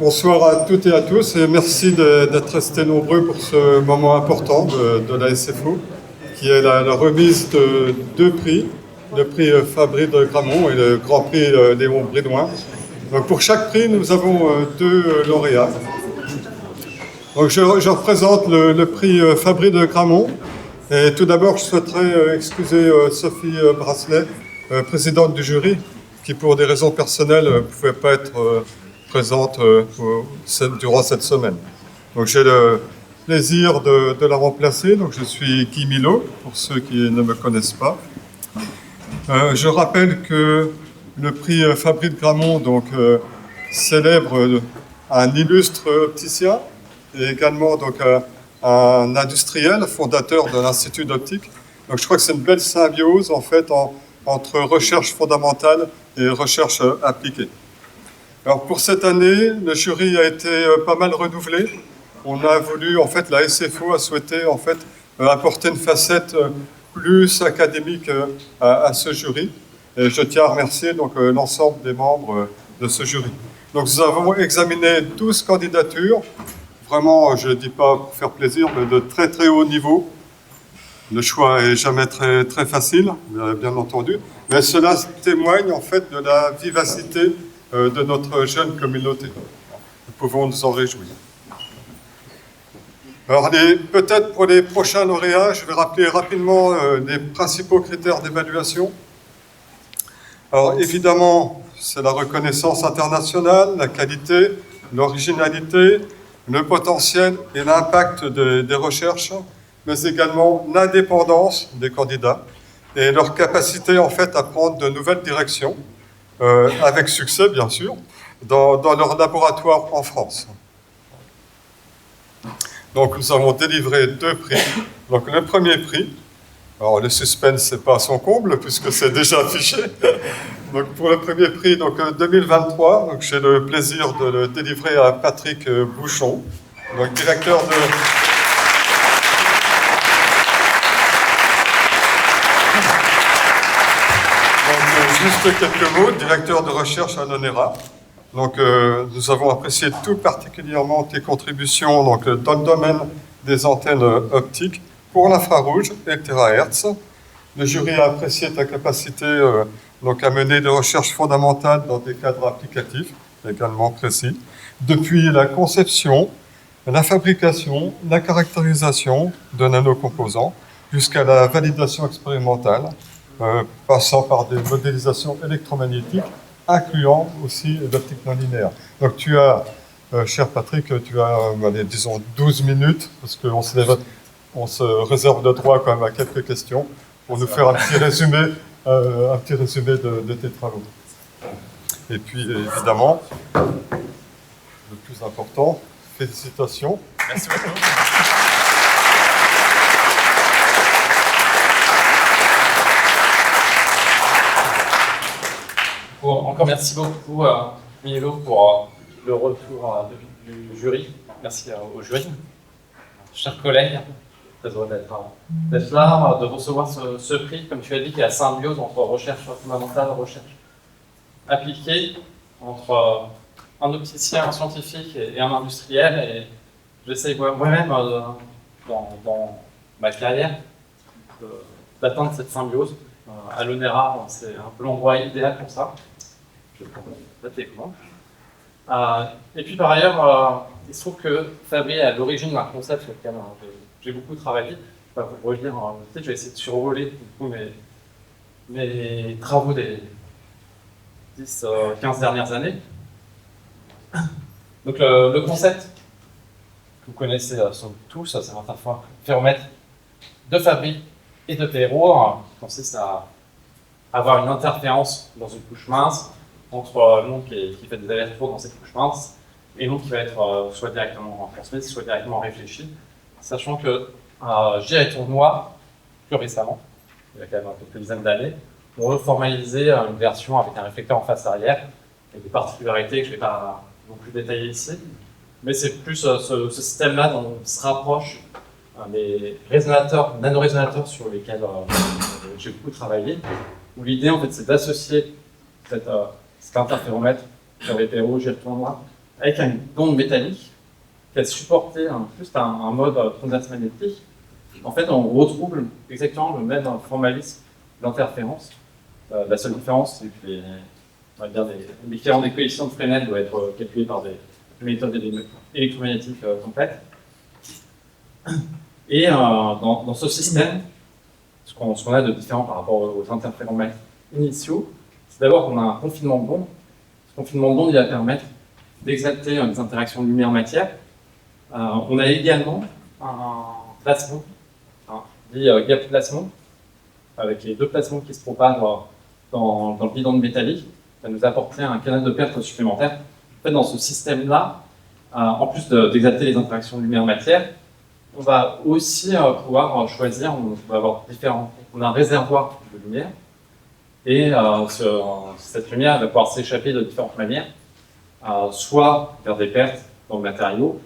Bonsoir à toutes et à tous et merci d'être restés nombreux pour ce moment important de la SFO qui est la remise de deux prix, le prix Fabry de Gramont et le Grand Prix Léon Bridouin. Donc pour chaque prix, nous avons deux lauréats. Donc je représente le prix Fabry de Gramont. Et tout d'abord, je souhaiterais excuser Sophie Brasselet, présidente du jury, qui pour des raisons personnelles ne pouvait pas être présente durant cette semaine. Donc j'ai le plaisir de la remplacer. Donc je suis Guy Milot, pour ceux qui ne me connaissent pas. Je rappelle que le prix Fabry de Gramont célèbre un illustre opticien et également un industriel, fondateur de l'Institut d'optique. Donc je crois que c'est une belle symbiose en fait entre recherche fondamentale et recherche appliquée. Alors pour cette année, le jury a été pas mal renouvelé. On a voulu, en fait, la SFO a souhaité en fait apporter une facette plus académique à ce jury. Et je tiens à remercier l'ensemble des membres de ce jury. Donc nous avons examiné 12 candidatures. Vraiment, je ne dis pas pour faire plaisir, mais de très très haut niveau. Le choix est jamais très, très facile, bien entendu, mais cela témoigne en fait de la vivacité de notre jeune communauté. Nous pouvons nous en réjouir. Alors, peut-être pour les prochains lauréats, je vais rappeler rapidement les principaux critères d'évaluation. Alors, évidemment, c'est la reconnaissance internationale, la qualité, l'originalité, le potentiel et l'impact des recherches, mais également l'indépendance des candidats et leur capacité en fait à prendre de nouvelles directions, avec succès bien sûr, dans leur laboratoire en France. Donc nous avons délivré deux prix. Donc le premier prix, alors le suspense c'est pas à son comble puisque c'est déjà affiché. Donc pour le premier prix 2023, j'ai le plaisir de le délivrer à Patrick Bouchon, donc directeur de juste quelques mots, directeur de recherche à l'ONERA. Donc, nous avons apprécié tout particulièrement tes contributions dans le domaine des antennes optiques pour l'infrarouge et le terahertz. Le jury a apprécié ta capacité à mener des recherches fondamentales dans des cadres applicatifs également précis, depuis la conception, la fabrication, la caractérisation de nanocomposants jusqu'à la validation expérimentale, passant par des modélisations électromagnétiques, incluant aussi l'optique non linéaire. Donc tu as, cher Patrick, tu as, disons, 12 minutes, parce qu'on se réserve le droit quand même à quelques questions, pour nous faire un petit résumé de tes travaux. Et puis, évidemment, le plus important, félicitations. Merci beaucoup. Encore merci beaucoup, Milo, pour le retour du jury. Merci au jury. Chers collègues, très heureux d'être là, de recevoir ce prix, comme tu as dit, qui est la symbiose entre recherche fondamentale et recherche appliquée, entre un opticien, un scientifique et un industriel. Et j'essaie moi-même, dans ma carrière, d'atteindre cette symbiose. À l'ONERA, c'est un peu l'endroit idéal pour ça. Je vais prendre la télécommande. Et puis par ailleurs, il se trouve que Fabry est à l'origine d'un concept sur lequel j'ai beaucoup travaillé. Je vais vous relire, je vais essayer de survoler mes travaux des 10-15 dernières années. Donc le concept que vous connaissez tous, c'est l'interféromètre de Fabry et de TRO, qui consiste à avoir une interférence dans une couche mince entre l'onde qui fait des allers-retours dans cette couche mince et l'onde qui va être soit directement transmise, soit directement réfléchie, sachant que J et Tournois, plus récemment, il y a quand même quelques dizaines d'années, ont reformalisé une version avec un réflecteur en face arrière, avec des particularités que je ne vais pas non plus détailler ici, mais c'est plus ce système-là dont on se rapproche des résonateurs, nanorésonateurs sur lesquels j'ai beaucoup travaillé, où l'idée en fait c'est d'associer cet interféromètre sur les PRO, j'y reviendrai, avec une onde métallique qui a supporté juste un mode transverse magnétique. En fait, on retrouve exactement le même formalisme d'interférence. La seule différence, c'est que on va dire l'équivalent des coefficients de Fresnel doit être calculé par des méthodes électromagnétiques complètes. Et dans ce système, ce qu'on a de différent par rapport aux interféromètres initiaux, c'est d'abord qu'on a un confinement de bande. Ce confinement de bande, il va permettre d'exalter les interactions lumière-matière. On a également un placement, dit gap placement, avec les deux placements qui se propagent dans le bidon métallique. Ça nous a apporté un canal de perte supplémentaire. En fait, dans ce système-là, en plus d'exalter les interactions lumière-matière, on va aussi pouvoir choisir, on va avoir on a un réservoir de lumière, et cette lumière va pouvoir s'échapper de différentes manières, soit vers des pertes dans le matériau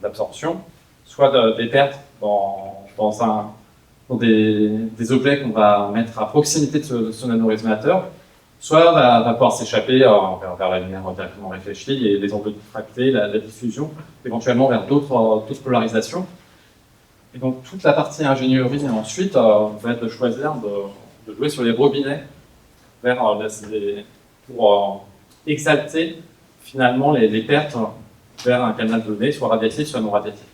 d'absorption, soit des pertes dans des objets qu'on va mettre à proximité de ce nanorésonateur, soit va pouvoir s'échapper vers la lumière directement réfléchie, et les ondes diffractées, la diffusion, éventuellement vers d'autres polarisations. Et donc toute la partie ingénierie ensuite va être de choisir de jouer sur les robinets pour exalter finalement les pertes vers un canal donné, soit radiatif, soit non radiatif.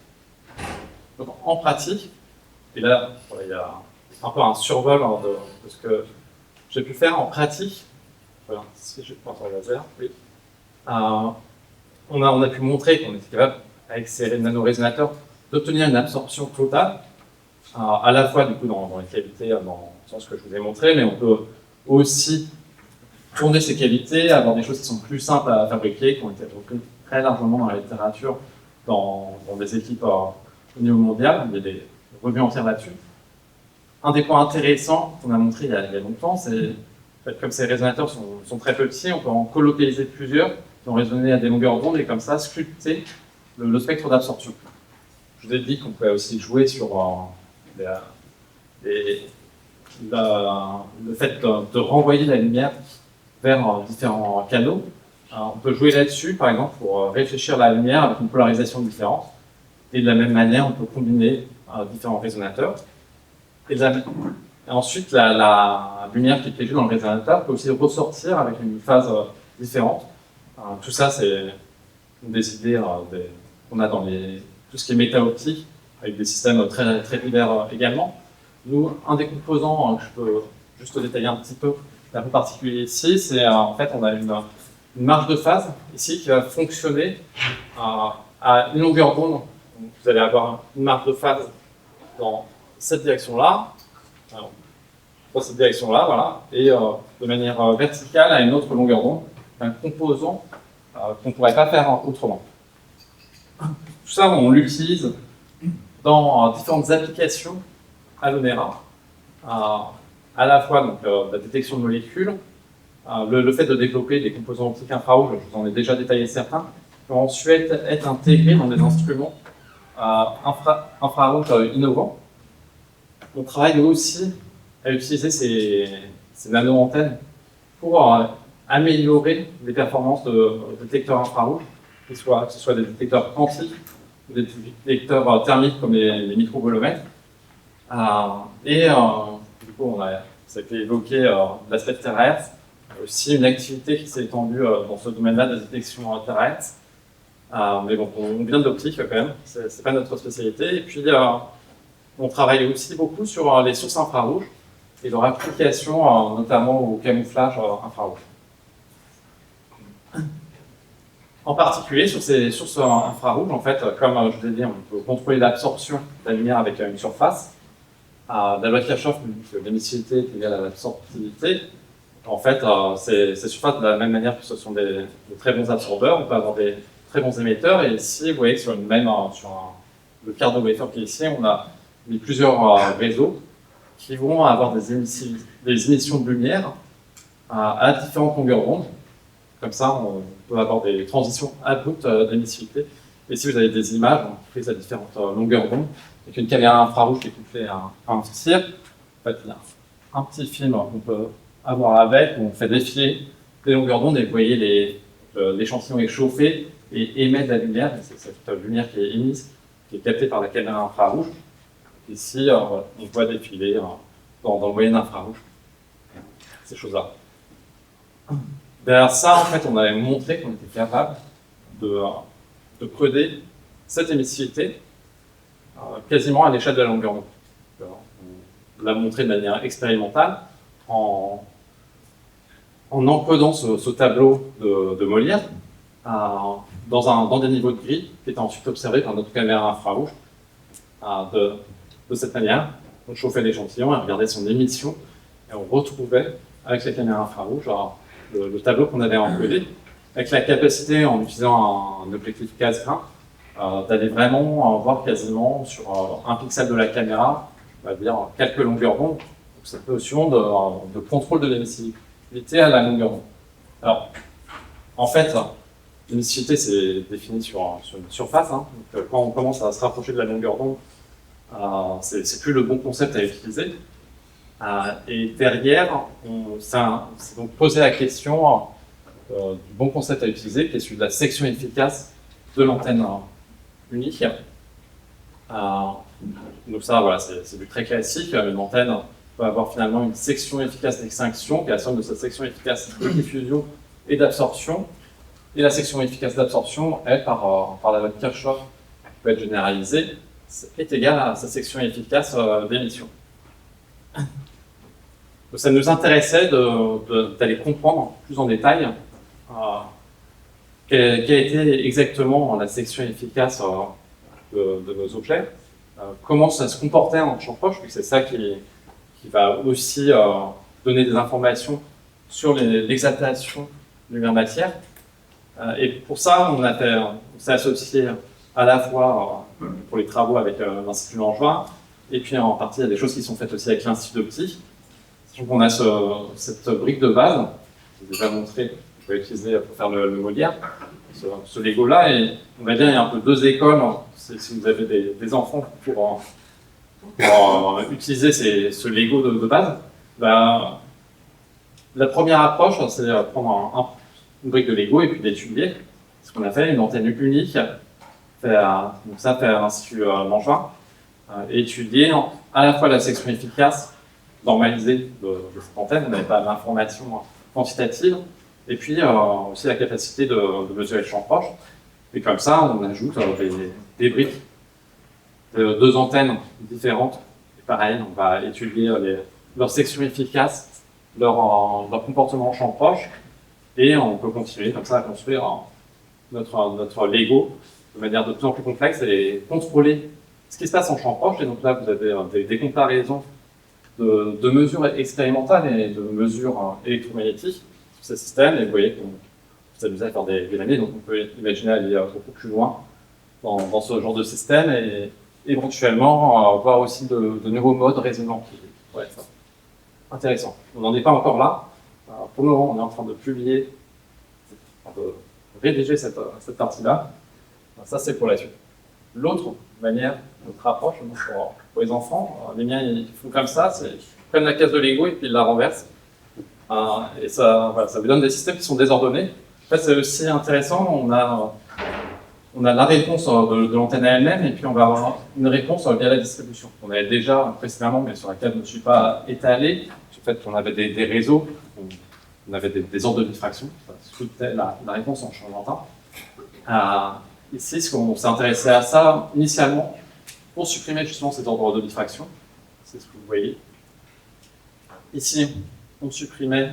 Donc en pratique, et là il y a un peu un survol de ce que j'ai pu faire en pratique. Voilà, si je prends le laser, oui. On a pu montrer qu'on était capable, avec ces nanorésonateurs, d'obtenir une absorption totale, à la fois du coup dans les cavités, dans le sens que je vous ai montré, mais on peut aussi tourner ces cavités, avoir des choses qui sont plus simples à fabriquer, qui ont été reconnues très largement dans la littérature, dans des équipes au niveau mondial. Il y a des revues entières là-dessus. Un des points intéressants qu'on a montré il y a longtemps, c'est comme ces résonateurs sont très petits, on peut en colocaliser plusieurs, qui vont résonner à des longueurs d'onde et comme ça sculpter le spectre d'absorption. Je vous ai dit qu'on pouvait aussi jouer sur le fait de renvoyer la lumière vers différents canaux. On peut jouer là-dessus, par exemple, pour réfléchir la lumière avec une polarisation différente. Et de la même manière, on peut combiner différents résonateurs. Et ensuite, la lumière qui est prévue dans le résonateur peut aussi ressortir avec une phase différente. Tout ça, c'est des idées qu'on a dans tout ce qui est méta-optique, avec des systèmes très, très divers également. Nous, un des composants que je peux juste détailler un petit peu particulier ici, c'est en fait, on a une marge de phase ici qui va fonctionner à une longueur d'onde. Vous allez avoir une marge de phase dans cette direction-là, dans cette direction-là, voilà, et de manière verticale à une autre longueur d'onde, un composant qu'on ne pourrait pas faire autrement. Tout ça, on l'utilise dans différentes applications à l'ONERA, à la fois donc, la détection de molécules, le fait de développer des composants optiques infrarouges, je vous en ai déjà détaillé certains, vont ensuite être intégrés dans des instruments infrarouges innovants. On travaille aussi à utiliser ces nano-antennes pour améliorer les performances de détecteurs infrarouges, que ce soit des détecteurs quantiques ou des détecteurs thermiques comme les microvolomètres. Du coup, ça a été évoqué l'aspect terahertz, aussi une activité qui s'est étendue dans ce domaine-là de la détection terahertz. Mais bon, on vient de l'optique quand même, c'est pas notre spécialité. Et puis, on travaille aussi beaucoup sur les sources infrarouges et leur application notamment au camouflage infrarouge. En particulier sur ces sources infrarouges, en fait, comme je vous ai dit, on peut contrôler l'absorption de la lumière avec une surface. La loi de Kirchhoff nous dit que l'émissivité est égale à l'absorptivité. En fait, ces surfaces, de la même manière que ce sont de très bons absorbeurs, on peut avoir des très bons émetteurs. Et ici, vous voyez que sur le quart de wafer qui est ici, on a mis plusieurs réseaux qui vont avoir des émissions de lumière à différentes longueurs d'onde. Comme ça, on peut avoir des transitions abruptes d'émissivité. Et si vous avez des images prises à différentes longueurs d'onde, avec une caméra infrarouge qui est couplée à un tir, en fait, il y a un petit film qu'on peut avoir avec, où on fait défiler les longueurs d'onde et vous voyez l'échantillon est chauffé et émet de la lumière, et c'est cette lumière qui est émise, qui est captée par la caméra infrarouge. Ici, on voit défiler dans le moyen infrarouge ces choses-là. Derrière ça, en fait, on avait montré qu'on était capable de coder cette émissivité quasiment à l'échelle de la longueur d'onde. On l'a montré de manière expérimentale en encodant ce tableau de Molière dans des niveaux de gris qui étaient ensuite observés par notre caméra infrarouge. De cette manière, on chauffait l'échantillon et on regardait son émission et on retrouvait avec la caméra infrarouge le tableau qu'on avait encodé, avec la capacité, en utilisant un objectif casse-grain, d'aller vraiment voir quasiment sur un pixel de la caméra, on va dire quelques longueurs d'onde. Donc cette notion de contrôle de l'émissivité à la longueur d'onde. Alors, en fait, l'émissivité c'est défini sur une surface. Donc, quand on commence à se rapprocher de la longueur d'onde, c'est plus le bon concept à utiliser. Et derrière, on s'est donc posé la question du bon concept à utiliser, qui est celui de la section efficace de l'antenne unique. Donc ça, voilà, c'est du très classique. Une antenne peut avoir finalement une section efficace d'extinction, qui est la somme de cette section efficace de diffusion et d'absorption. Et la section efficace d'absorption, elle, par la loi de Kirchhoff, qui peut être généralisée, est égale à sa section efficace d'émission. Donc ça nous intéressait d'aller comprendre plus en détail quelle a été exactement la section efficace de nos objets, comment ça se comportait en champ proche, puisque c'est ça qui va aussi donner des informations sur l'exaltation de lumière-matière. Et pour ça, on s'est associé à la fois pour les travaux avec l'Institut Langevin, et puis en partie il y a des choses qui sont faites aussi avec l'Institut d'Optique. Donc on a cette brique de base, que j'ai déjà montré, qu'on peut utiliser pour faire le Molière, ce Lego-là, et on va dire il y a un peu deux écoles, si vous avez des enfants pour utiliser ce Lego de base. La première approche, c'est de prendre une brique de Lego et puis d'étudier ce qu'on a fait, une antenne unique, donc ça fait à l'Institut Langevin, et étudier à la fois la section efficace normalisée de cette antenne, on n'avait pas d'informations quantitatives, et puis aussi la capacité de mesurer le champ proche. Et comme ça, on ajoute des briques de deux antennes différentes. Et pareil, on va étudier leur section efficace, leur comportement en champ proche, et on peut continuer comme ça à construire notre Lego de manière de plus en plus complexe et contrôler ce qui se passe en champ proche. Et donc là, vous avez des comparaisons de mesures expérimentales et de mesures électromagnétiques sur ces systèmes, et vous voyez qu'on s'amuse à faire des années, donc on peut imaginer aller beaucoup plus loin dans ce genre de système, et éventuellement voir aussi de nouveaux modes résonants qui pourraient être intéressants. On n'en est pas encore là. Pour le moment, on est en train de publier, de rédiger cette partie-là. Ça, c'est pour la suite. L'autre manière, notre approche pour les enfants, les miens ils font comme ça, ils prennent la case de Lego et puis ils la renversent. Et ça vous donne des systèmes qui sont désordonnés. En fait, c'est aussi intéressant, on a la réponse de l'antenne elle-même, et puis on va avoir une réponse via la distribution. On avait déjà précédemment, mais sur laquelle je ne suis pas étalé, sur le fait qu'on avait des réseaux, on avait des ordres de diffraction, ça soutenait la réponse en champ lointain. Ici, on s'est intéressé à ça initialement pour supprimer justement ces ordres de diffraction. C'est ce que vous voyez. Ici, on supprimait,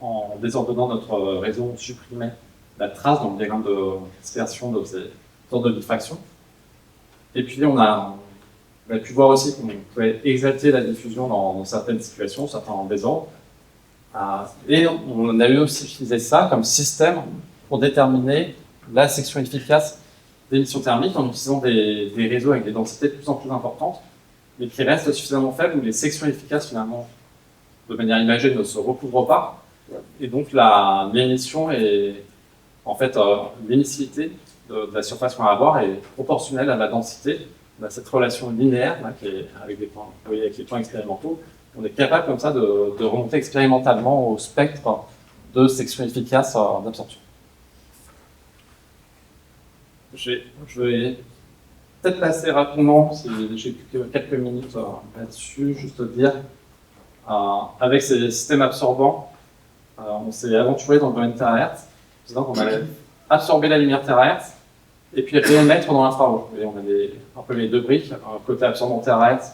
en désordonnant notre réseau, on supprimait la trace dans le diagramme de dispersion de ces ordres de diffraction. Et puis, on a pu voir aussi qu'on pouvait exalter la diffusion dans certaines situations, certains désordres. Et on a eu aussi utilisé ça comme système pour déterminer la section efficace d'émission thermique en utilisant des réseaux avec des densités de plus en plus importantes, mais qui restent suffisamment faibles où les sections efficaces, finalement, de manière imagée, ne se recouvrent pas. Et donc, l'émission est, en fait, l'émissivité de la surface qu'on va avoir est proportionnelle à la densité. On a cette relation linéaire, là, qui est avec des points, vous voyez, avec les points expérimentaux. On est capable, comme ça, de remonter expérimentalement au spectre de section efficace d'absorption. Je vais peut-être passer rapidement, si j'ai que quelques minutes là-dessus, juste dire, avec ces systèmes absorbants, on s'est aventuré dans le domaine terahertz, disant qu'on allait absorber la lumière terahertz et puis réémettre dans l'infrarouge. Vous voyez, on a un peu les deux briques, un côté absorbant terahertz.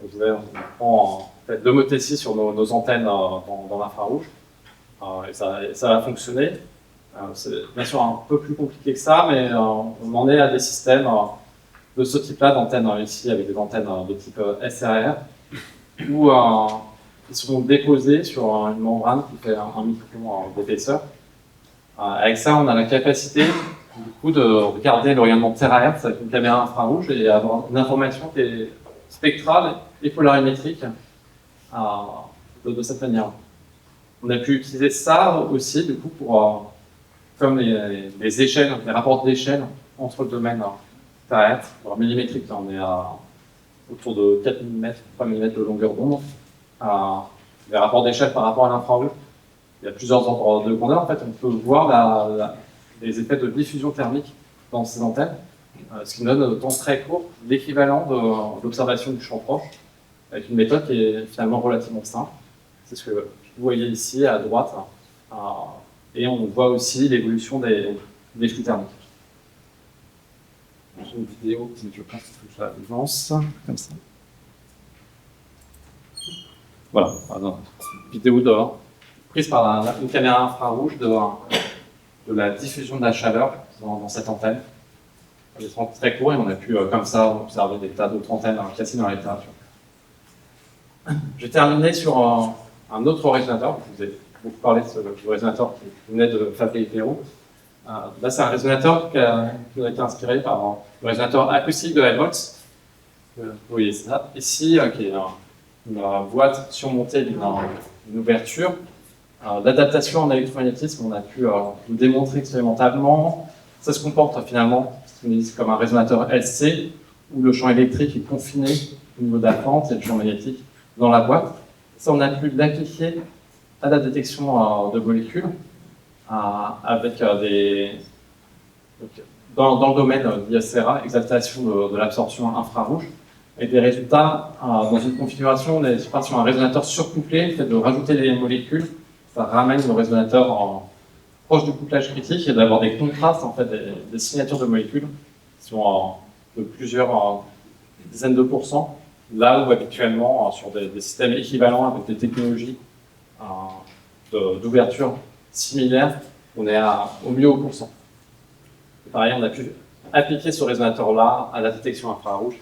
Vous avez, on prend l'homothétie sur nos antennes dans l'infrarouge, et ça va fonctionner. C'est bien sûr un peu plus compliqué que ça, mais on en est à des systèmes de ce type-là, d'antennes ici avec des antennes de type SRR, où ils sont déposés sur une membrane qui fait un micron d'épaisseur. Avec ça, on a la capacité du coup, de regarder le rayonnement terahertz avec une caméra infrarouge et avoir une information qui est spectrale et polarimétrique de cette manière. On a pu utiliser ça aussi du coup pour comme les échelles, les rapports d'échelle entre le domaine terahertz. Alors millimétrique, là, on est autour de 4 mm, 3 mm de longueur d'onde. Les rapports d'échelle par rapport à l'infrarouge, il y a plusieurs ordres de grandeur. En fait, on peut voir les effets de diffusion thermique dans ces antennes, ce qui nous donne, au temps très court, l'équivalent de l'observation du champ proche, avec une méthode qui est finalement relativement simple. C'est ce que vous voyez ici à droite. Et on voit aussi l'évolution des flux thermiques. J'ai une vidéo qui, je pense, que j'avance comme ça. Voilà, vidéo prise par une caméra infrarouge de la diffusion de la chaleur dans cette antenne. C'est très court et on a pu, comme ça, observer des tas d'autres antennes classiques dans la littérature. J'ai terminé sur un autre résonateur. Je vous ai beaucoup parlé de ce résonateur qui venait de Fabry-Pérot. Là, c'est un résonateur qui a été inspiré par le résonateur acoustique de Helmholtz. Vous voyez ça ici, qui est une boîte surmontée d'une ouverture. L'adaptation en électromagnétisme, on a pu le démontrer expérimentalement. Ça se comporte finalement comme un résonateur LC, où le champ électrique est confiné au niveau de la fente et le champ magnétique dans la boîte. Ça, on a pu l'appliquer à la détection de molécules avec dans le domaine d'ISRA, exaltation de l'absorption infrarouge, avec des résultats dans une configuration, on est sur un résonateur surcouplé, le fait de rajouter des molécules, ça ramène le résonateur proche du couplage critique et d'avoir des contrastes, en fait, des signatures de molécules qui sont de plusieurs dizaines de pourcents, là où habituellement, sur des systèmes équivalents avec des technologies d'ouverture similaires, on est au mieux au pourcent. Et pareil, on a pu appliquer ce résonateur-là à la détection infrarouge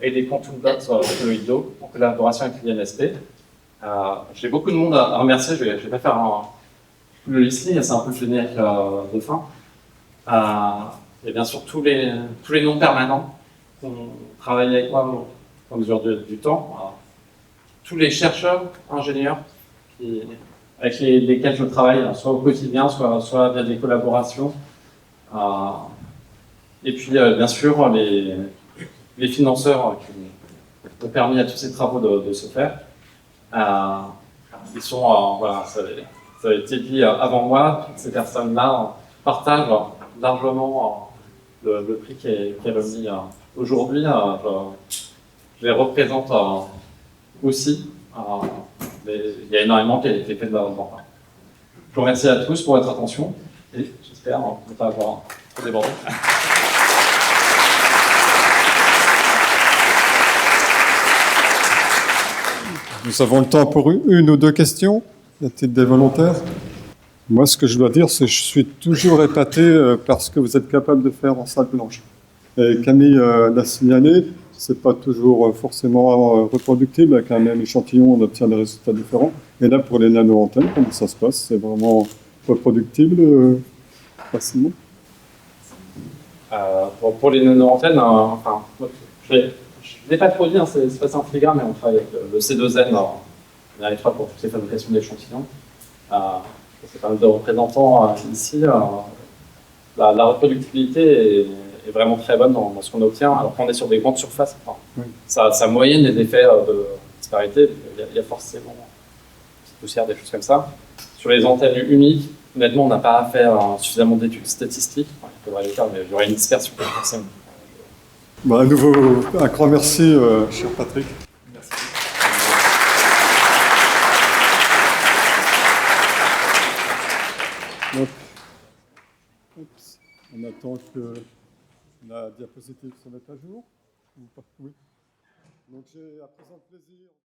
et des quantum dots colloïdaux en collaboration avec l'INSP. J'ai beaucoup de monde à remercier, je vais pas faire le listing, c'est un peu le générique de fin. Et bien sûr tous les noms permanents qui ont travaillé avec moi en mesure du temps. Tous les chercheurs, ingénieurs avec lesquels je travaille, soit au quotidien, soit via des collaborations. Et puis bien sûr les financeurs qui ont permis à tous ces travaux de se faire. Ils sont, voilà, ça a été dit avant moi, toutes ces personnes-là partagent largement le prix qui est remis aujourd'hui. Je les représente aussi. Il y a énormément qui a été fait de là-dedans. Je vous remercie à tous pour votre attention et j'espère ne pas avoir trop débordé. Nous avons le temps pour une ou deux questions. Y a-t-il des volontaires? Moi, ce que je dois dire, c'est que je suis toujours épaté par ce que vous êtes capable de faire en salle blanche. Et Camille l'a signalé, c'est pas toujours forcément reproductible. Avec un même échantillon, on obtient des résultats différents. Et là, pour les nano-antennes, comment ça se passe? C'est vraiment reproductible facilement? Pour les nano-antennes, enfin, je n'ai pas produit, hein, c'est pas un filigrane, mais on travaille avec le C2N, on arrive pas pour toutes les fabrications d'échantillons. C'est pas mal de représentants ici. La reproductibilité est vraiment très bonne dans ce qu'on obtient, alors qu'on est sur des grandes surfaces. Enfin, oui. Ça moyenne les effets de disparité. Il y a forcément des petites poussières, des choses comme ça. Sur les antennes uniques, honnêtement, on n'a pas fait suffisamment d'études statistiques. faudrait le faire, mais j'aurais une dispersion forcément. Bah, à nouveau, un grand merci, cher Patrick. Merci. Donc, on attend que la diapositive se mette à jour. Oui. Donc j'ai à présent le plaisir.